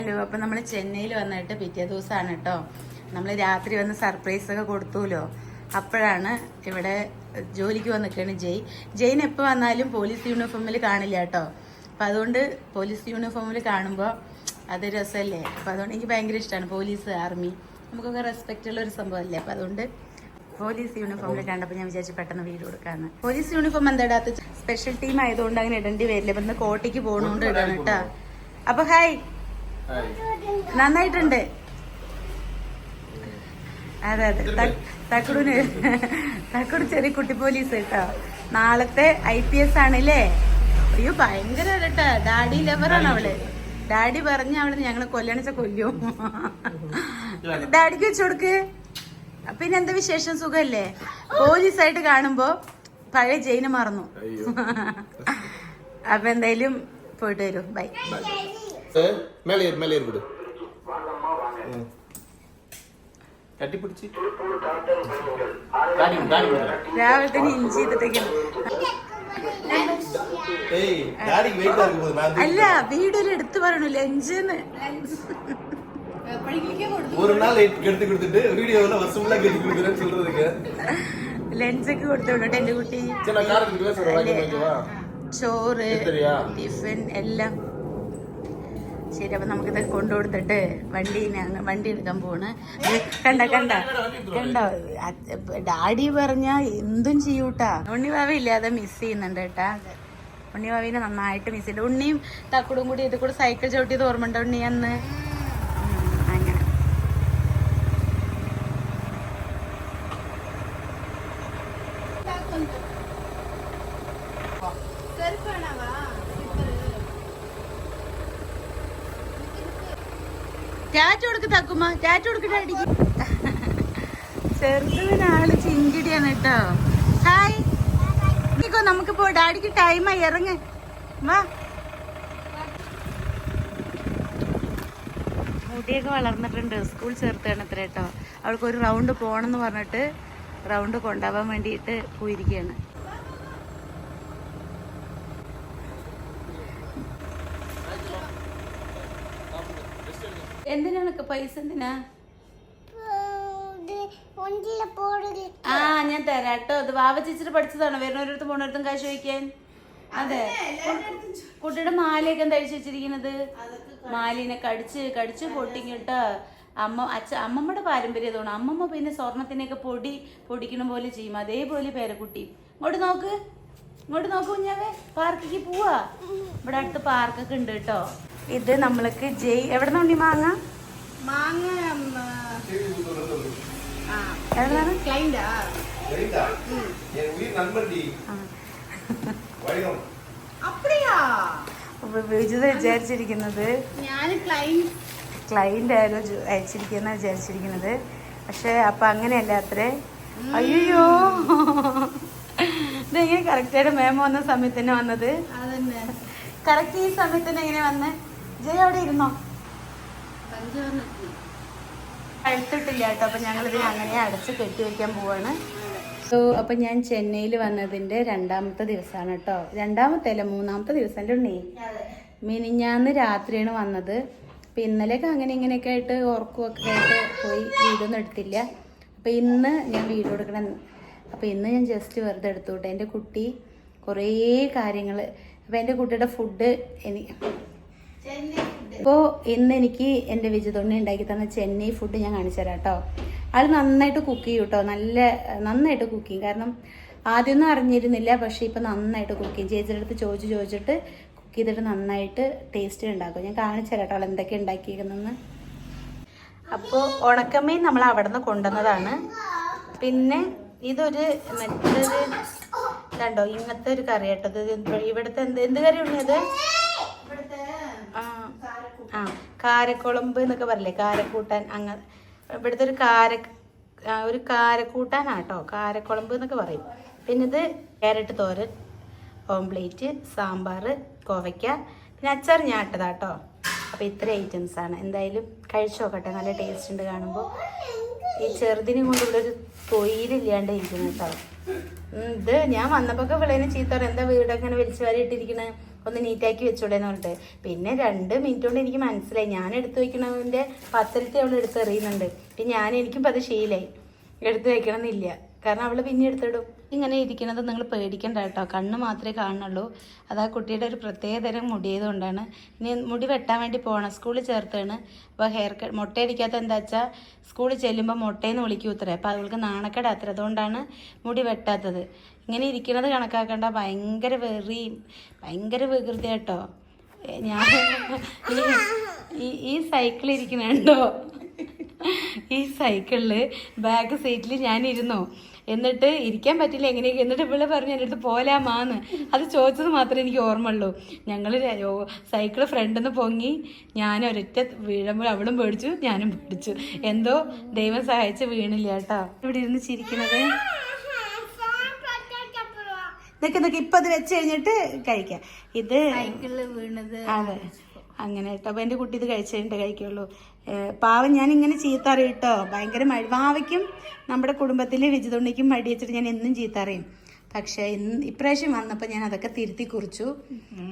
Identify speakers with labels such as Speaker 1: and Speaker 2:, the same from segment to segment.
Speaker 1: Hello, അപ്പം നമ്മൾ ചെന്നൈയിൽ വന്നിട്ട് പിറ്റേ ദിവസമാണ് കേട്ടോ. നമ്മൾ രാത്രി വന്ന് സർപ്രൈസ് ഒക്കെ കൊടുത്തുല്ലോ. അപ്പോഴാണ് ഇവിടെ ജോലിക്ക് വന്നിരിക്കുകയാണ് ജെയിൻ എപ്പോൾ വന്നാലും പോലീസ് യൂണിഫോമിൽ കാണില്ല കേട്ടോ. അപ്പം അതുകൊണ്ട് പോലീസ് യൂണിഫോമിൽ കാണുമ്പോൾ അത് രസമല്ലേ. അപ്പം അതുകൊണ്ട് എനിക്ക് ഭയങ്കര ഇഷ്ടമാണ് പോലീസ്, ആർമി, നമുക്കൊക്കെ റെസ്പെക്റ്റ് ഉള്ള ഒരു സംഭവമല്ലേ. അപ്പം അതുകൊണ്ട് പോലീസ് യൂണിഫോമിൽ കണ്ടപ്പോൾ ഞാൻ വിചാരിച്ചു പെട്ടെന്ന് വീട് കൊടുക്കാന്ന്. പോലീസ് യൂണിഫോം എന്താ ഇടാത്ത? സ്പെഷ്യൽ ടീം ആയതുകൊണ്ട് അങ്ങനെ ഇടേണ്ടി വരില്ല. ഇപ്പം ഇന്ന് കോട്ടയ്ക്ക് പോകണോണ്ട് ഇടണം കേട്ടോ. അപ്പൊ ഹായ്, നന്നായിട്ടുണ്ട്. അതെ അതെ, തക്കുടു ചെറിയ കുട്ടി പോലീസ് കേട്ടോ. നാളത്തെ IPS ആണല്ലേ. അയ്യോ ഭയങ്കര കേട്ടാ, ഡാഡി ലവറാണ് അവള്. ഡാഡി പറഞ്ഞ അവള് ഞങ്ങള് കൊല്ലണിച്ച കൊല്ലും. ഡാഡിക്ക് വെച്ചു കൊടുക്ക്. പിന്നെ എന്താ വിശേഷം, സുഖല്ലേ? പോലീസായിട്ട് കാണുമ്പോ പഴയ ജെയിന് മറന്നു. അപ്പൊ എന്തായാലും പോയിട്ട് വരൂ. ബൈ. രാവിലെ തന്നെ ഇഞ്ചി ചെയ്തിട്ടേക്കാണ്. അല്ല, വീഡിയോയിൽ എടുത്തു പറയണു ലഞ്ച്. ലഞ്ചൊക്കെ കൊടുത്തു വിടട്ടെ എന്റെ കുട്ടി. ചോറ്, ടിഫിൻ എല്ലാം ശരി. അപ്പൊ നമുക്കിത് കൊണ്ടുകൊടുത്തിട്ട് വണ്ടി എടുക്കാൻ പോണ്. കണ്ട ഡാഡി പറഞ്ഞ എന്തും ചെയ്യൂട്ടാ. ഉണ്ണിവാവ ഇല്ലാതെ മിസ് ചെയ്യുന്നുണ്ട് കേട്ടാ. ഉണ്ണിവാവിനെ നന്നായിട്ട് മിസ് ചെയ്യുന്നുണ്ട്. ഉണ്ണിയും തക്കുടും കൂടി ഇത് കൂടെ സൈക്കിൾ ചവിട്ടിയത് ഓർമ്മ ഉണ്ടോ ഉണ്ണി അന്ന്? അങ്ങനെ ടാറ്റ കൊടുക്ക് തക്കുമ്മ, ടാറ്റ കൊടുക്ക് ഡാഡിക്ക്. ചെറുതിനാള് ചിങ്കിടിയാണ് കേട്ടോ. ഹായ്, നമുക്ക് പോ, ഡാഡിക്ക് ടൈമായി, ഇറങ്ങ് വാ. മുടിയൊക്കെ വളർന്നിട്ടുണ്ട്, സ്കൂൾ ചേർത്താണ് ഇത്ര കേട്ടോ. അവൾക്ക് ഒരു റൗണ്ട് പോണെന്ന് പറഞ്ഞിട്ട് റൗണ്ട് കൊണ്ടുപോകാൻ വേണ്ടിയിട്ട് പോയിരിക്കുകയാണ്. എന്തിനാണൊക്കെ പൈസ? എന്തിനാ? ആ ഞാൻ തരാം കേട്ടോ. അത് വാവ ചേച്ചിട്ട് പഠിച്ചതാണോ? വരുന്നവരടുത്ത് പോണടുത്തും കാശ് ചോദിക്കാൻ. അതെ, കുട്ടിയുടെ മാലയൊക്കെ എന്താ അഴിച്ചു വെച്ചിരിക്കുന്നത്? മാലിനെ കടിച്ച് പൊട്ടിങ്ങിട്ട് അമ്മമ്മയുടെ പാരമ്പര്യം തോന്നും. അമ്മമ്മ പിന്നെ സ്വർണത്തിനെയൊക്കെ പൊടിക്കണ പോലെ ചെയ്യും. അതേപോലെ പേരക്കുട്ടി. ഇങ്ങോട്ട് നോക്ക് കുഞ്ഞാവേ, പാർക്കിക്ക് പോവാ. ഇവിടെ അടുത്ത് പാർക്കൊക്കെ ഉണ്ട് കേട്ടോ. ഇത് നമ്മൾക്ക് എവിടെ നിന്നുണ്ടി മാങ്ങ വിജിത വിചാരിച്ചിരിക്കുന്നത് ക്ലൈന്റ് ആയാലും അയച്ചിരിക്കുന്ന വിചാരിച്ചിരിക്കുന്നത്. പക്ഷെ അപ്പൊ അങ്ങനെയല്ല അത്രേ. അയ്യോ, ഇതെങ്ങനെ കറക്റ്റായിട്ട് മേമ വന്ന സമയത്ത് തന്നെ വന്നത്? കറക്റ്റ് ഈ സമയത്ത് തന്നെ എങ്ങനെ വന്ന്? ജയ അവിടെ ഇരുന്നോ? അടുത്തിട്ടില്ല കേട്ടോ. അപ്പൊ ഞങ്ങളിതിന് അങ്ങനെ അടച്ച് കെട്ടി വെക്കാൻ പോവാണ്. അപ്പൊ ഞാൻ ചെന്നൈയിൽ വന്നതിന്റെ 2ാമത്തെ ദിവസമാണ് കേട്ടോ. 2ാമത്തെ ദിവസം ഉണ്ണി. മിനിഞ്ഞാന്ന് രാത്രിയാണ് വന്നത്. അപ്പൊ ഇന്നലെയൊക്കെ അങ്ങനെ ഇങ്ങനെയൊക്കെ ആയിട്ട് ഉറക്കമൊക്കെ ആയിട്ട് പോയി വീടൊന്നും എടുത്തില്ല. അപ്പൊ ഇന്ന് ഞാൻ വീഡിയോ എടുക്കണം. അപ്പൊ ഇന്ന് ഞാൻ ജസ്റ്റ് വെറുതെ എടുത്തു കേട്ടോ. എൻ്റെ കുട്ടി കുറേ കാര്യങ്ങൾ. അപ്പൊ എൻ്റെ കുട്ടിയുടെ ഫുഡ് ഇപ്പോൾ ഇന്ന് എനിക്ക് എൻ്റെ വിജിതുണ്ണി ഉണ്ടാക്കി തന്ന ചെന്നൈ ഫുഡ് ഞാൻ കാണിച്ചു തരാം കേട്ടോ. ആൾ നന്നായിട്ട് കുക്ക് ചെയ്യും കേട്ടോ. നന്നായിട്ട് കുക്ക് ചെയ്യും. കാരണം ആദ്യമൊന്നും അറിഞ്ഞിരുന്നില്ല, പക്ഷേ ഇപ്പം നന്നായിട്ട് കുക്ക് ചെയ്യും. ചേച്ചിയുടെ അടുത്ത് ചോദിച്ചിട്ട് കുക്ക് ചെയ്തിട്ട് നന്നായിട്ട് ടേസ്റ്റ് ഉണ്ടാക്കും. ഞാൻ കാണിച്ചു തരാം കേട്ടോ ആൾ എന്തൊക്കെ ഉണ്ടാക്കിയിരിക്കുന്നതെന്ന്. അപ്പോൾ ഉണക്കമീൻ നമ്മൾ അവിടെ നിന്ന് കൊണ്ടുവന്നതാണ്. പിന്നെ ഇതൊരു മറ്റൊരു കണ്ടോ, ഇങ്ങനത്തെ ഒരു കറി കേട്ടോ. ഇവിടുത്തെ എന്ത് കറി ഉള്ളത്? കാരക്കുളമ്പ് എന്നൊക്കെ പറയില്ലേ, കാരക്കൂട്ടാൻ. അങ്ങനെ ഇവിടുത്തെ ഒരു കാരക്കൂട്ടാനാട്ടോ, കാരക്കുളമ്പ് എന്നൊക്കെ പറയും. പിന്നെ ഇത് ക്യാരറ്റ് തോരൻ, ഓംപ്ലേറ്റ്, സാമ്പാർ, കോവയ്ക്ക, പിന്നെ അച്ചാർ ഞാട്ടതാട്ടോ. അപ്പോൾ ഇത്ര ഐറ്റംസാണ്. എന്തായാലും കഴിച്ചു നോക്കട്ടെ, നല്ല ടേസ്റ്റ് ഉണ്ട് കാണുമ്പോൾ. ഈ ചെറുതിനെ കൊണ്ട് ഇവിടെ ഒരു തൊയിലില്ലാണ്ട് ഇരിക്കുന്നു കേട്ടോ. ഇത് ഞാൻ വന്നപ്പോ വിളേനെ ചീത്ത പറയാം, എന്താ വീടൊക്കെ വലിച്ചു വാരി ഇട്ടിരിക്കണേ, ഒന്ന് നീറ്റാക്കി വെച്ചൂടെന്ന് പറഞ്ഞിട്ട്. പിന്നെ 2 മിനിറ്റ് കൊണ്ട് എനിക്ക് മനസ്സിലായി ഞാൻ എടുത്തു വയ്ക്കണതിൻ്റെ 10 അവൾ എടുത്തെറിയുന്നുണ്ട്. പിന്നെ എനിക്കും അത് ശീലമായി എടുത്തു വയ്ക്കണമെന്നില്ല, കാരണം അവൾ പിന്നെ എടുത്തിടും. ഇങ്ങനെ ഇരിക്കണത് നിങ്ങൾ പേടിക്കണ്ട കേട്ടോ, കണ്ണ് മാത്രമേ കാണുള്ളൂ. അത് ആ കുട്ടിയുടെ ഒരു പ്രത്യേകതരം മുടിയതുകൊണ്ടാണ്. ഇനി മുടി വെട്ടാൻ വേണ്ടി പോകണം, സ്കൂളിൽ ചേർത്താണ്. അപ്പോൾ ഹെയർ കട്ട് മുട്ടയടിക്കാത്ത എന്താ വെച്ചാൽ സ്കൂളിൽ ചെല്ലുമ്പോൾ മുട്ടയെന്ന് വിളിക്കൂ ഇത്രേ. അപ്പോൾ അവൾക്ക് നാണക്കേട് അത്ര, അതുകൊണ്ടാണ് മുടി വെട്ടാത്തത്. ഇങ്ങനെ ഇരിക്കണത് കണക്കാക്കണ്ട, ഭയങ്കര വികൃതി കേട്ടോ. ഞാൻ ഈ സൈക്കിൾ ഇരിക്കണുണ്ടോ, ഈ സൈക്കിളിൽ ബാക്ക് സീറ്റിൽ ഞാനിരുന്നു. എന്നിട്ട് ഇരിക്കാൻ പറ്റില്ല എങ്ങനെയൊക്കെ. എന്നിട്ട് ഇവിടെ പറഞ്ഞു എൻ്റെ അടുത്ത് പോലാമാന്ന്. അത് ചോദിച്ചത് മാത്രമേ എനിക്ക് ഓർമ്മയുള്ളൂ. ഞങ്ങൾ സൈക്കിൾ ഫ്രണ്ടിൽ നിന്ന് പൊങ്ങി, ഞാൻ ഒരൊറ്റ വീഴുമ്പോൾ അവളും പേടിച്ചു, ഞാനും പേടിച്ചു. എന്തോ ദൈവം സഹായിച്ച് വീണില്ല കേട്ടോ. ഇവിടെ ഇരുന്ന് ചിരിക്കണത് ഇതൊക്കെ ഇപ്പം അത് വെച്ച് കഴിഞ്ഞിട്ട് കഴിക്കാം. ഇത് വീണത് അതെ അങ്ങനെ കേട്ടോ. അപ്പോൾ എൻ്റെ കുട്ടി ഇത് കഴിച്ച് കഴിഞ്ഞിട്ട് കഴിക്കുള്ളൂ. പാവം ഞാൻ ഇങ്ങനെ ചീത്ത അറിയും കേട്ടോ, ഭയങ്കര വാവയ്ക്കും നമ്മുടെ കുടുംബത്തിൽ വിജിതുണ്ണിക്കും മടി വെച്ചിട്ട് ഞാൻ എന്നും ചീത്ത അറിയും. പക്ഷേ ഇപ്രാവശ്യം വന്നപ്പോൾ ഞാൻ അതൊക്കെ തിരുത്തി കുറിച്ചു.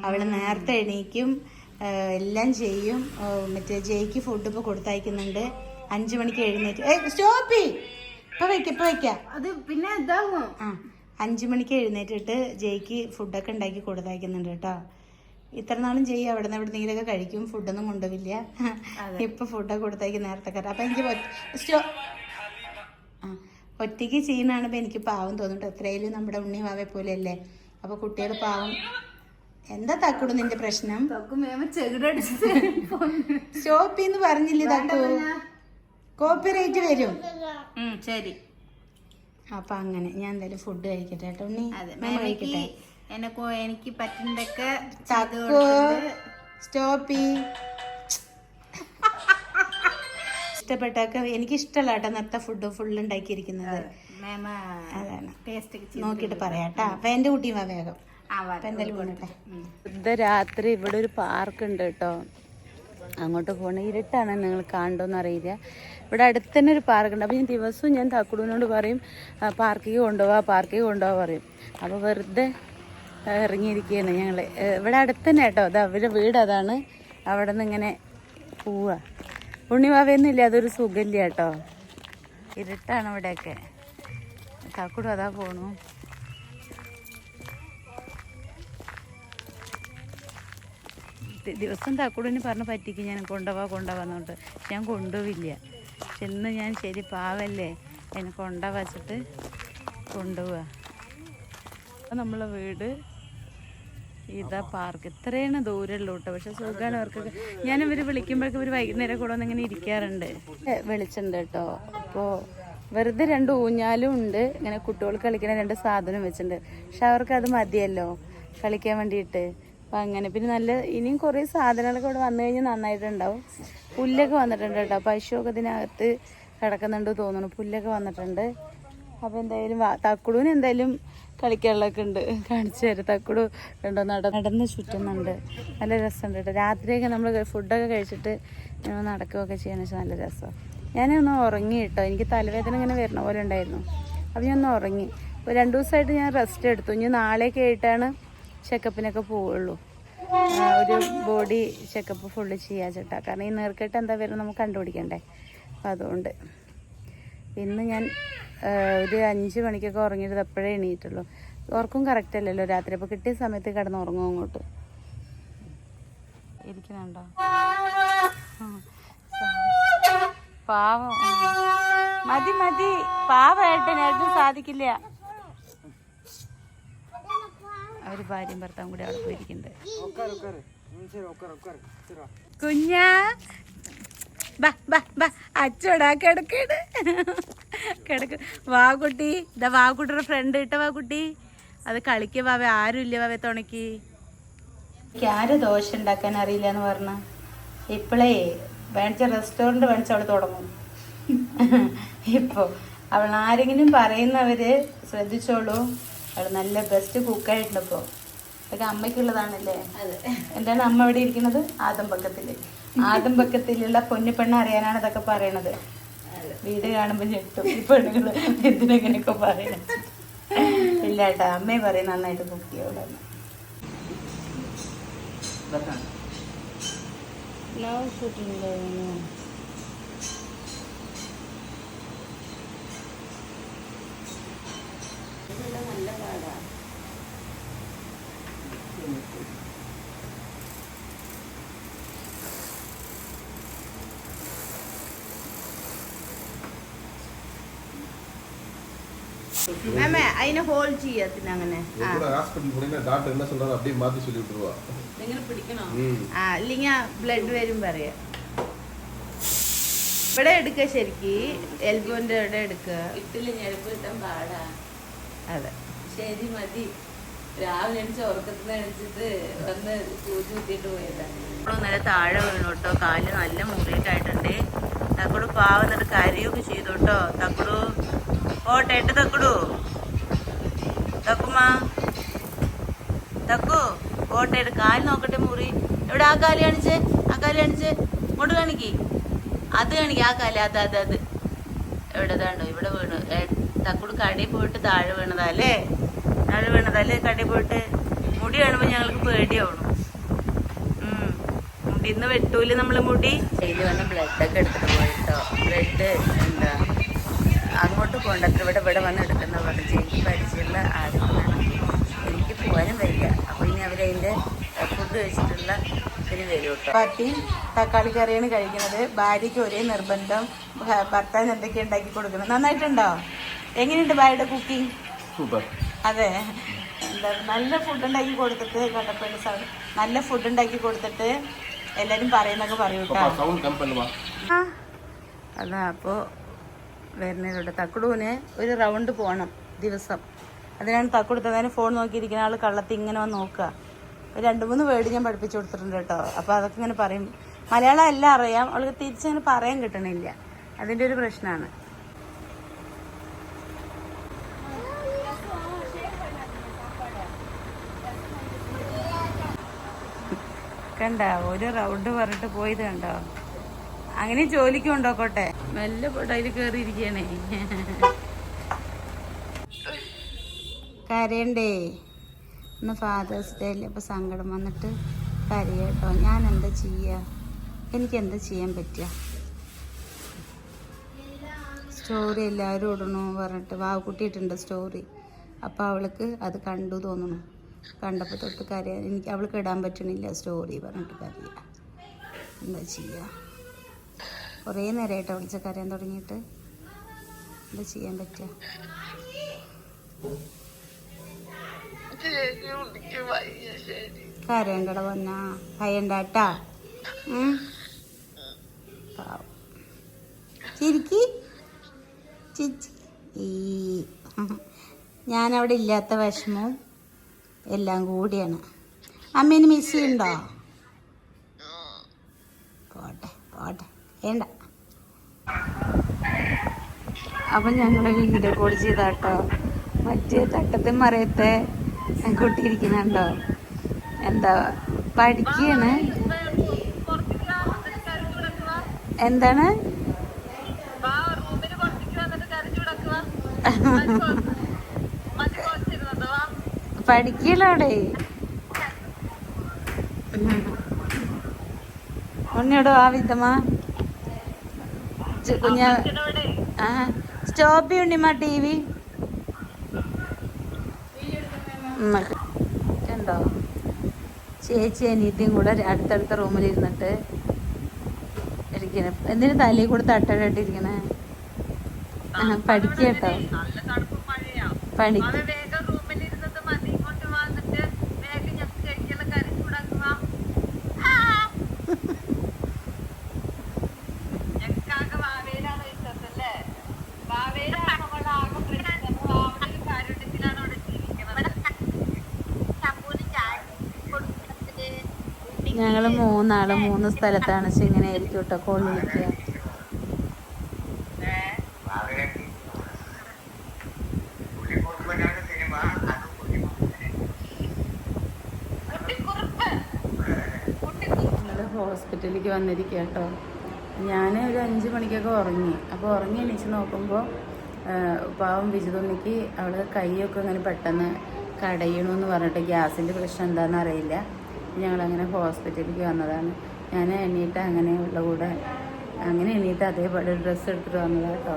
Speaker 1: അവൾ നേരത്തെ എണീക്കും, എല്ലാം ചെയ്യും. മറ്റേ ജയ്ക്ക് ഫുഡ് ഇപ്പോൾ കൊടുത്തയക്കുന്നുണ്ട്. 5 മണിക്ക് എഴുന്നേറ്റ് സ്റ്റോപ്പി ഇപ്പം വയ്ക്കാം അത് പിന്നെ ഇതാകുമോ. 5 മണിക്ക് എഴുന്നേറ്റിട്ട് ജയ്ക്ക് ഫുഡൊക്കെ ഉണ്ടാക്കി കൊടുത്തയക്കുന്നുണ്ട് കേട്ടോ. ഇത്ര നാളും ജയ് അവിടെ നിന്ന് എവിടെന്നെങ്കിലൊക്കെ കഴിക്കും, ഫുഡൊന്നും കൊണ്ടുപോവില്ല. ഇപ്പം ഫുഡൊക്കെ കൊടുത്തേക്ക് നേരത്തെ കയറാം. അപ്പം എനിക്ക് ഒറ്റയ്ക്ക് ചെയ്യുന്നതാണിപ്പോൾ എനിക്ക് പാവം തോന്നുന്നുണ്ട്. എത്രയായാലും നമ്മുടെ ഉണ്ണി വാവെ പോലെ അല്ലേ. അപ്പോൾ കുട്ടികൾ പാവം. എന്താ തക്കുടു നിന്റെ പ്രശ്നം? സ്റ്റോപ്പിന്ന് പറഞ്ഞില്ലേ തക്കു, കോപ്പിറൈറ്റ് വരും. ശരി, അപ്പം അങ്ങനെ ഞാൻ എന്തായാലും ഫുഡ് കഴിക്കട്ടെ കേട്ടോ ഉണ്ണി. കഴിക്കട്ടെ, എനിക്ക് പറ്റുന്നതൊക്കെ സ്റ്റോപ്പി ഇഷ്ടപ്പെട്ടൊക്കെ എനിക്ക് ഇഷ്ടമല്ല കേട്ടോ. നേരത്തെ ഫുഡ് ഫുള്ള് ഉണ്ടാക്കിയിരിക്കുന്നത് അതാണ്. നോക്കിയിട്ട് പറയാട്ടാ. അപ്പൊ എന്റെ കുട്ടിയും വാ വേഗം. എന്തായാലും പോകട്ടെ. ഇത് രാത്രി ഇവിടെ ഒരു പാർക്ക് ഉണ്ട് കേട്ടോ, അങ്ങോട്ട് പോകണം. ഇരുട്ടാണ്, നിങ്ങൾ കാണണ്ടോന്ന് അറിയില്ല. ഇവിടെ അടുത്ത് തന്നെ ഒരു പാർക്കുണ്ട്. അപ്പോൾ ഞാൻ ദിവസവും ഞാൻ തക്കുടുവിനോട് പറയും പാർക്കിക്ക് കൊണ്ടുപോവാ പറയും. അപ്പോൾ വെറുതെ ഇറങ്ങിയിരിക്കുകയാണ് ഞങ്ങൾ. ഇവിടെ അടുത്ത് തന്നെ കേട്ടോ, അത് അവരുടെ വീട് അതാണ്. അവിടെ നിന്ന് ഇങ്ങനെ പോവുക. ഉണ്ണിവാവയൊന്നും ഇല്ല, അതൊരു സുഖമില്ല കേട്ടോ. ഇരുട്ടാണ് ഇവിടെയൊക്കെ. തക്കുടു അതാ പോണു. ദിവസം തക്കുടിന് പറഞ്ഞ് പറ്റിക്കും ഞാൻ കൊണ്ടുപോവാന്നുണ്ട്. ഞാൻ കൊണ്ടുപോവില്ല. പക്ഷെ ഇന്ന് ഞാൻ ശരി പാവല്ലേ അതിനെ കൊണ്ടുവച്ചിട്ട് കൊണ്ടുപോവുക. അപ്പം നമ്മളെ വീട് ഇതാ പാർക്ക്. ഇത്രയാണ് ദൂരമുള്ളൂ കേട്ടോ. പക്ഷെ സുഖമാണ് അവർക്കൊക്കെ. ഞാനിവർ വിളിക്കുമ്പോഴേക്കും ഇവർ വൈകുന്നേരം കൂടെ വന്ന് ഇങ്ങനെ ഇരിക്കാറുണ്ട്. വിളിച്ചിട്ടുണ്ട് കേട്ടോ. അപ്പോൾ വെറുതെ 2 ഊഞ്ഞാലും ഉണ്ട്. ഇങ്ങനെ കുട്ടികൾ കളിക്കുന്ന 2 സാധനം വെച്ചിട്ടുണ്ട്. പക്ഷെ അവർക്ക് അത് മതിയല്ലോ കളിക്കാൻ വേണ്ടിയിട്ട്. അപ്പം അങ്ങനെ പിന്നെ നല്ല ഇനിയും കുറേ സാധനങ്ങളൊക്കെ ഇവിടെ വന്നു കഴിഞ്ഞാൽ നന്നായിട്ടുണ്ടാവും. പുല്ലൊക്കെ വന്നിട്ടുണ്ട് കേട്ടോ. പശുവൊക്കെ ഇതിനകത്ത് കിടക്കുന്നുണ്ട് തോന്നുന്നു. പുല്ലൊക്കെ വന്നിട്ടുണ്ട്. അപ്പോൾ എന്തായാലും തക്കുടുവിന് എന്തായാലും കളിക്കാനുള്ളതൊക്കെ ഉണ്ട്. കാണിച്ചു തരാം. തക്കുടു കണ്ടോ നടന്ന് ചുറ്റുന്നുണ്ട്. നല്ല രസമുണ്ട് കേട്ടോ. രാത്രിയൊക്കെ നമ്മൾ ഫുഡൊക്കെ കഴിച്ചിട്ട് നടക്കുകയൊക്കെ ചെയ്യാന്ന് വെച്ചാൽ നല്ല രസമാണ്. ഞാനൊന്ന് ഉറങ്ങി കേട്ടോ. എനിക്ക് തലവേദന ഇങ്ങനെ വരണ പോലെ ഉണ്ടായിരുന്നു. അപ്പോൾ ഞാൻ ഒന്ന് ഉറങ്ങി. ഇപ്പോൾ 2 ദിവസമായിട്ട് ഞാൻ റെസ്റ്റ് എടുത്തു. ഇനി നാളെയൊക്കെ ആയിട്ടാണ് ചെക്കപ്പിനൊക്കെ പോവുള്ളൂ. ഒരു ബോഡി ചെക്കപ്പ് ഫുള്ള് ചെയ്യാൻ ചേട്ടാ. കാരണം ഈ നീർക്കെട്ട് എന്താ വരുന്നത് നമുക്ക് കണ്ടുപിടിക്കണ്ടേ. അപ്പം അതുകൊണ്ട് ഇന്ന് ഞാൻ ഒരു 5 മണിക്കൊക്കെ ഉറങ്ങിയിട്ട് എപ്പോഴേ എണീറ്റുള്ളൂ. ഉറക്കും കറക്റ്റ് അല്ലല്ലോ രാത്രി. അപ്പോൾ കിട്ടിയ സമയത്ത് കിടന്ന് ഉറങ്ങും. അങ്ങോട്ട് ഇരിക്കുന്നുണ്ടോ പാവം. മതി പാവമായിട്ട് നേരത്തെ സാധിക്കില്ല. അവർ ഭാര്യയും ഭർത്താവും കൂടി അവിടെ പോയിരിക്കുന്നുണ്ട്. കുഞ്ഞാ അച്ചോടാ കിടക്ക് വാകുട്ടി. ഇതാ വാകുട്ടിയുടെ ഫ്രണ്ട് ഇട്ട വാകുട്ടി. അത് കളിക്ക വാവ. ആരും ഇല്ല വാവ തുണയ്ക്ക്. ആര് ദോശ ഉണ്ടാക്കാൻ അറിയില്ല എന്ന് പറഞ്ഞ ഇപ്പോഴേ വേണിച്ച റെസ്റ്റോറൻറ്റ് വേണിച്ച അവൾ തുടങ്ങും. ഇപ്പോൾ അവൾ ആരെങ്കിലും പറയുന്നവര് ശ്രദ്ധിച്ചോളൂ. അവൾ നല്ല ബെസ്റ്റ് കുക്കായിട്ടുണ്ട്. ഇപ്പോൾ അതൊക്കെ അമ്മയ്ക്കുള്ളതാണല്ലേ. എന്താണ് അമ്മ ഇവിടെ ഇരിക്കുന്നത്? ആദംപക്കത്തിലുള്ള പൊന്നുപെണ്ണ് അറിയാനാണ് ഇതൊക്കെ പറയണത്. വീട് കാണുമ്പോൾ ഞെട്ടും ഈ പെണ്ണുങ്ങൾ എന്തിനെങ്ങനെയൊക്കെ പറയണത്. ഇല്ല കേട്ടോ, അമ്മയെ പറയും നന്നായിട്ട് കുക്ക് ചെയ്യോളൂ. ബ്ലൗസ് ഇട്ടുണ്ടായിരുന്നു. നല്ല പാടാ. അതിനെ ഹോൾഡ് ചെയ്യത്തിന് അങ്ങനെ നിങ്ങൾ പിടിക്കണോ? ഇല്ലെങ്കിൽ ബ്ലഡ് വരും പറയാ. ഇവിടെ എടുക്ക ശരിക്ക് എൽബോന്റെ ഇവിടെ എടുക്ക. ഇട്ടില്ല ഞെരുപ്പ് കിട്ടാൻ പാടാ. അതെ ശരി മതി. രാവിലെ എണിച്ച് ഉറക്കത്തിന് എണിച്ചിട്ട് വന്ന് സൂചി കുത്തിയിട്ട് പോയതാണ്. നല്ല താഴെ വീണു കേട്ടോ. കാല് നല്ല മുറിയിട്ടായിട്ടുണ്ട്. തക്കുടു പാവുന്നിട്ട് കരയൊക്കെ ചെയ്തു കേട്ടോ. തക്കുടു ഓട്ടെ എട്ട് തക്കുടു തക്കുമാ തക്കു ഓട്ടെ കാല് നോക്കട്ടെ മുറി. എവിടെ ആ കാല് കാണിച്ചേ? ആ കാല് കാണിച്ചേ. ഇങ്ങോട്ട് കാണിക്ക്. അത് കാണിക്ക്. ആ കാല് അത് അത് അത് എവിടെ ഇതാണ്ടോ ഇവിടെ വീണു. തക്കുട് കടയിൽ പോയിട്ട് താഴെ വീണതല്ലേ? താഴെ വീണതല്ലേ കടയിൽ പോയിട്ട്? മുടി കാണുമ്പോൾ ഞങ്ങൾക്ക് പേടിയാവണം. മുടി ഇന്ന് വെട്ടൂല് നമ്മള് മുടി. ഡെയിലി വന്ന് ബ്ലഡൊക്കെ എടുത്തിട്ട് പോയിട്ടോ. ബ്ലഡ് എന്താ അങ്ങോട്ട് കൊണ്ടത്ര ഇവിടെ വന്ന് എടുക്കുന്ന പറഞ്ഞ് എനിക്ക് പരിചയമുള്ള ആരും എനിക്ക് പോകാനും വരില്ല. അപ്പോൾ ഇനി അവരതിൻ്റെ ഫുഡ് കഴിച്ചിട്ടുള്ള ഇതിന് വരും കേട്ടോ. പത്തിയും തക്കാളി കറിയാണ് കഴിക്കുന്നത്. ഭാര്യയ്ക്ക് ഒരേ നിർബന്ധം ഭർത്താവിന് എന്തൊക്കെ ഉണ്ടാക്കി കൊടുക്കണം. നന്നായിട്ടുണ്ടോ? എങ്ങനെയുണ്ട് ഭാര്യയുടെ കുക്കിംഗ്?
Speaker 2: സൂപ്പർ.
Speaker 1: അതെ എന്താ നല്ല ഫുഡ് ഉണ്ടാക്കി കൊടുത്തിട്ട് കണ്ടപ്പേണ്ട നല്ല ഫുഡ് ഉണ്ടാക്കി കൊടുത്തിട്ട് എല്ലാവരും പറയുന്നൊക്കെ പറയൂ കേട്ടോ. അതാ അപ്പോൾ വരുന്നതിലൂടെ തക്കുടുവിന് ഒരു റൗണ്ട് പോകണം ദിവസം. അതിനാണ് തക്കുടുത്തതിന് ഫോൺ നോക്കിയിരിക്കുന്ന ആൾ കള്ളത്തി ഇങ്ങനെ വന്ന് നോക്കുക. 2-3 വേർഡ് ഞാൻ പഠിപ്പിച്ചു കൊടുത്തിട്ടുണ്ട് കേട്ടോ. അപ്പോൾ അതൊക്കെ ഇങ്ങനെ പറയും. മലയാളം എല്ലാം അറിയാം, അവൾക്ക് തിരിച്ചങ്ങനെ പറയാൻ കിട്ടണില്ല. അതിൻ്റെ ഒരു പ്രശ്നമാണ്. കണ്ട ഒരു റൗണ്ട് പറഞ്ഞിട്ട് പോയത് കണ്ടോ? അങ്ങനെ ജോലിക്ക് കൊണ്ടോക്കോട്ടെ. മെല്ലെ പോട്ടെ. അതിൽ കയറിയിരിക്കണേ. കരയണ്ടേ? ഇന്ന് ഫാദേഴ്സ് ഡേ അല്ലേ? അപ്പോൾ സങ്കടം വന്നിട്ട് കരയട്ടോ. ഞാൻ എന്താ ചെയ്യുക? എനിക്കെന്താ ചെയ്യാൻ പറ്റുക? സ്റ്റോറി എല്ലാവരും ഇടണു പറഞ്ഞിട്ട് വാവുകുട്ടി ഇട്ടുണ്ട് സ്റ്റോറി. അപ്പോൾ അവൾക്ക് അത് കണ്ടു തോന്നണു. കണ്ടപ്പോൾ തൊട്ട് കരയാൻ എനിക്ക് അവൾക്ക് ഇടാൻ പറ്റണില്ല സ്റ്റോറി പറഞ്ഞിട്ട് കരയുക. എന്താ ചെയ്യുക? കുറേ നേരമായിട്ട് വിളിച്ച കരയാൻ തുടങ്ങിയിട്ട് എന്താ ചെയ്യാൻ പറ്റുക? കരയും കട വന്നാ കയ്യണ്ടാട്ടാ. ചിരിക്കി ചിരിച്ച് ഈ ഞാനവിടെ ഇല്ലാത്ത വിഷമവും എല്ലാം കൂടിയാണ്. അമ്മേനെ മിസ് ചെയ്യുന്നുണ്ടോ? പോട്ടെ പോട്ടെ വേണ്ട. അപ്പം ഞങ്ങൾ വീഡിയോ കോൾ ചെയ്താട്ടോ. മറ്റേ തട്ടത്തെ മറയത്തെ കൂട്ടിയിരിക്കുന്നുണ്ടോ? എന്താ പഠിക്കാണ്? എന്താണ് പഠിക്കല്ലോ അവിടെ? ഉണ്ണിയോടോ ആ വിധമാ കുഞ്ഞ സ്റ്റോപ്പ് ചെയ്യുണ്ടിമ്മ TV കണ്ടോ? ചേച്ചി അനിയത്തിയും കൂടെ അടുത്തടുത്ത റൂമിലിരുന്നിട്ട് ഇരിക്കണേ. എന്തിനു തലയിൽ കൂടെ തട്ടടിട്ടിരിക്കണേ? പഠിക്കട്ടോ. പഠിക്ക ഞങ്ങൾ 3 ആള് 3 സ്ഥലത്താണ്. പക്ഷെ ഇങ്ങനെ ആയിരിക്കും കേട്ടോ കോൾ വിളിക്കുക. ഹോസ്പിറ്റലിലേക്ക് വന്നിരിക്കുക കേട്ടോ. ഞാൻ ഒരു 5 മണിക്കൊക്കെ ഉറങ്ങി. അപ്പോൾ ഉറങ്ങി എണീച്ച് നോക്കുമ്പോൾ പാവം വിജിതുണ്ണിക്ക് അവൾ കൈയൊക്കെ ഇങ്ങനെ പെട്ടെന്ന് കടയണമെന്ന് പറഞ്ഞിട്ട് ഗ്യാസിൻ്റെ പ്രശ്നം എന്താണെന്ന് അറിയില്ല. ഞങ്ങളങ്ങനെ ഹോസ്പിറ്റലിലേക്ക് വന്നതാണ്. ഞാൻ എണീറ്റ് അങ്ങനെയുള്ള കൂടെ അങ്ങനെ എണീറ്റ് അതേപോലെ ഡ്രസ്സ് എടുത്തിട്ട് വന്നതാണ് കേട്ടോ.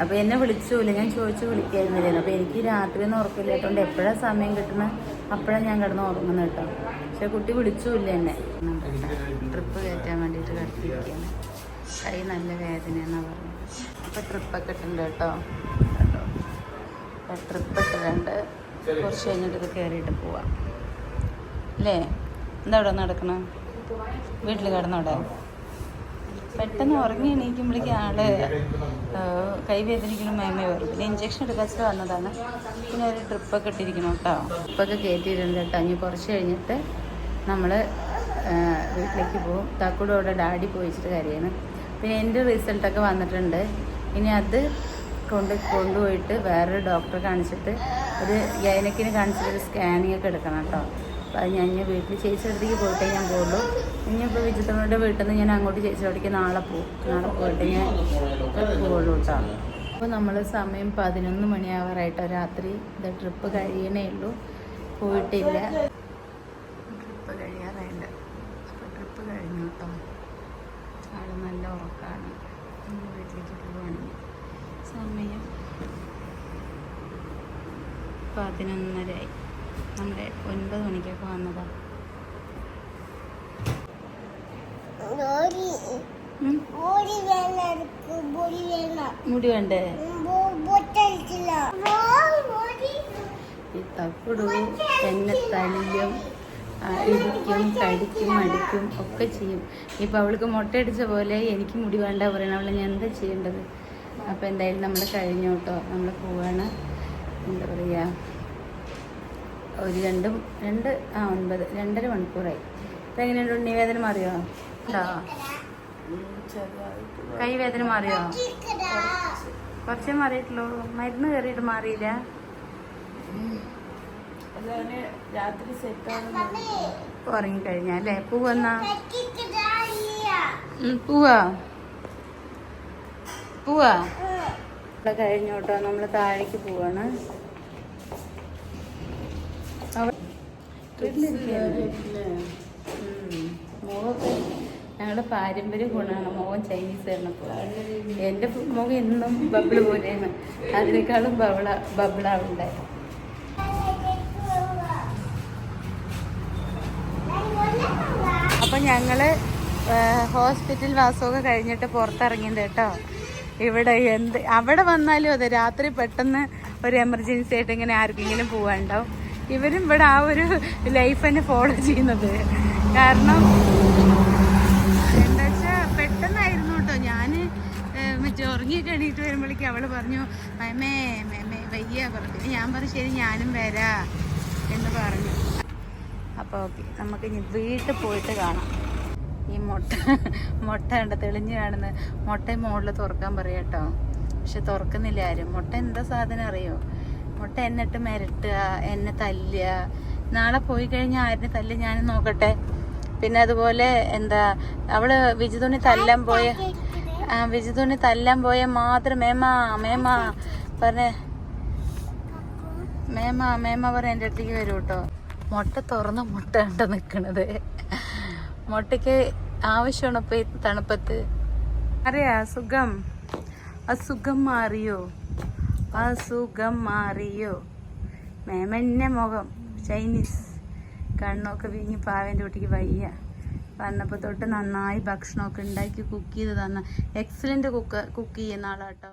Speaker 1: അപ്പോൾ എന്നെ വിളിച്ചില്ല, ഞാൻ ചോദിച്ചു വിളിക്കായിരുന്നില്ല. അപ്പോൾ എനിക്ക് രാത്രി ഒന്നും ഉറക്കില്ലാത്തതുകൊണ്ട് എപ്പോഴാണ് സമയം കിട്ടുന്നത് അപ്പോഴാണ് ഞാൻ കിടന്ന് ഉറങ്ങുന്നത് കേട്ടോ. പക്ഷെ കുട്ടി വിളിച്ചില്ല എന്നെ. ട്രിപ്പ് കയറ്റാൻ വേണ്ടിയിട്ട് കിടത്തിയിരിക്കുകയാണ്. കൈ നല്ല വേദനയെന്നാണ് പറഞ്ഞത്. അപ്പോൾ ട്രിപ്പൊക്കെ ഇട്ടുണ്ട് കേട്ടോ. ട്രിപ്പ് ഇട്ടിട്ടുണ്ട്. കുറച്ച് കഴിഞ്ഞിട്ട് ഇത് കയറിയിട്ട് പോവാം അല്ലേ? എന്താ ഇവിടെ നടക്കണം? വീട്ടിൽ കിടന്നോടെ? പെട്ടെന്ന് ഉറങ്ങി എണീക്കുമ്പോഴേക്കും ആള് കൈവേദനിക്കണം മേമ വരും. പിന്നെ ഇഞ്ചക്ഷൻ എടുക്കാച്ചിട്ട് വന്നതാണ്. പിന്നെ ഒരു ട്രിപ്പൊക്കെ ഇട്ടിരിക്കണം കേട്ടോ. ട്രിപ്പൊക്കെ കയറ്റിയിട്ടുണ്ട് കേട്ടോ. ഇനി കുറച്ച് കഴിഞ്ഞിട്ട് നമ്മൾ വീട്ടിലേക്ക് പോകും. തക്കൂടെ അവിടെ ഡാഡി പോയിച്ചിട്ട് കാര്യമാണ്. പിന്നെ എൻ്റെ റിസൾട്ടൊക്കെ വന്നിട്ടുണ്ട്. ഇനി അത് കൊണ്ടുപോയിട്ട് വേറൊരു ഡോക്ടറെ കാണിച്ചിട്ട് ഒരു ഗൈനക്കിനെ കാണിച്ചിട്ട് ഒരു സ്കാനിങ് ഒക്കെ എടുക്കണം കേട്ടോ. അപ്പോൾ അത് ഞാൻ വീട്ടിൽ ചേച്ചിയുടെ പോയിട്ടേ ഞാൻ പോകുള്ളൂ. ഇനിയിപ്പോൾ വിജിത്തമ്മയുടെ വീട്ടിൽ നിന്ന് ഞാൻ അങ്ങോട്ട് ചേച്ചിയോടേക്ക് നാളെ പോയിട്ട് ഞാൻ പോകുള്ളൂ കേട്ടോ. അപ്പോൾ നമ്മൾ സമയം 11 മണിയാവാറായിട്ടോ രാത്രി. ഇത് ട്രിപ്പ് കഴിയണേ ഉള്ളൂ, പോയിട്ടില്ല. ട്രിപ്പ് കഴിയാറായില്ല. അപ്പോൾ ട്രിപ്പ് കഴിഞ്ഞു കേട്ടോ. ആൾ നല്ല ഉറക്കമാണ്. വീട്ടിലേക്ക് പോവുകയാണെങ്കിൽ സമയം 11:30 നമ്മുടെ 9 മണിക്കൊക്കെ വന്നതാണ്. മുടി വേണ്ടേ? ഈ തക്കുടു എന്നെ തല്ലും, ഇടിക്കും, കടിക്കും, അടിക്കും ഒക്കെ ചെയ്യും. ഇപ്പം അവൾക്ക് മുട്ടയടിച്ച പോലെ എനിക്ക് മുടി വേണ്ട പറയണം. അവളെ ഞാൻ എന്താ ചെയ്യേണ്ടത്? അപ്പോൾ എന്തായാലും നമ്മൾ കഴിഞ്ഞു കേട്ടോ. നമ്മൾ പോവാണ്. എന്താ പറയുക, ഒരു 2.5 മണിക്കൂറായി. ഇപ്പം എങ്ങനെയുണ്ട്? ഉണ്ണിവേദന മാറിയോ? കൈവേദന മാറിയോ? കുറച്ചേ മാറിയിട്ടുള്ളൂ. മരുന്ന് കയറിയിട്ട് മാറിയില്ല. രാത്രി ഉറങ്ങിക്കഴിഞ്ഞാ അല്ലേ? പോവാ ഇവിടെ കഴിഞ്ഞു കേട്ടോ. നമ്മൾ താഴേക്ക് പോവാണ്. മുഖമൊക്കെ ഞങ്ങളുടെ പാരമ്പര്യ ഗുണമാണ്. മുഖം ചൈനീസ് ആയിരുന്നപ്പോൾ എൻ്റെ മുഖം എന്നും ബബിള് പോലെയാണ്. അതിനേക്കാളും ബബിളാവുണ്ടായി. അപ്പം ഞങ്ങൾ ഹോസ്പിറ്റൽ വാസമൊക്കെ കഴിഞ്ഞിട്ട് പുറത്തിറങ്ങിയിട്ടുണ്ട് കേട്ടോ. ഇവിടെ അവിടെ വന്നാലും അതെ, രാത്രി പെട്ടെന്ന് ഒരു എമർജൻസി ആയിട്ട് ഇങ്ങനെ ആർക്കെങ്കിലും പോകാനുണ്ടാവും. ഇവരും ഇവിടെ ആ ഒരു ലൈഫ് തന്നെ ഫോളോ ചെയ്യുന്നത്. കാരണം എന്താ വെച്ചാൽ പെട്ടെന്നായിരുന്നു കേട്ടോ. ഞാൻ മറ്റേ ഉറങ്ങിയൊക്കെ എണീറ്റ് വരുമ്പോഴേക്കും അവൾ പറഞ്ഞു മേമേ വയ്യ പറഞ്ഞു. ഞാൻ പറഞ്ഞു ശരി ഞാനും വരാ എന്ന് പറഞ്ഞു. അപ്പോൾ ഓക്കെ, നമുക്ക് ഇനി വീട്ടിൽ പോയിട്ട് കാണാം. ഈ മുട്ട ഉണ്ട് തെളിഞ്ഞ് കാണുന്നത്. മുട്ടയും മുകളിൽ തുറക്കാൻ പറയാം കേട്ടോ. പക്ഷെ തുറക്കുന്നില്ല ആരും. മുട്ട എന്താ സാധനം അറിയോ? മുട്ട എന്നിട്ട് മിരട്ടുക, എന്നെ തല്ലുക. നാളെ പോയി കഴിഞ്ഞാൽ ആരിനെ തല്ല് ഞാൻ നോക്കട്ടെ. പിന്നെ അതുപോലെ എന്താ അവള് വിജിതുണി തല്ലാൻ പോയ മാത്രം മേമ പറഞ്ഞ എൻ്റെ അടുത്തേക്ക് വരും കേട്ടോ. മുട്ട തുറന്ന മുട്ട ഉണ്ട് നിൽക്കണത്. മുട്ടയ്ക്ക് ആവശ്യമാണ് ഇപ്പം ഈ തണുപ്പത്ത്. അറിയാ അസുഖം മാറിയോ? മേമന്നെ മുഖം ചൈനീസ്, കണ്ണൊക്കെ വീങ്ങി പാവൻ്റെ കുട്ടിക്ക് വയ്യ. വന്നപ്പോൾ തൊട്ട് നന്നായി ഭക്ഷണമൊക്കെ ഉണ്ടാക്കി കുക്ക് ചെയ്ത് തന്ന എക്സലൻ്റ് കുക്ക് ചെയ്യുന്ന ആളാട്ടോ.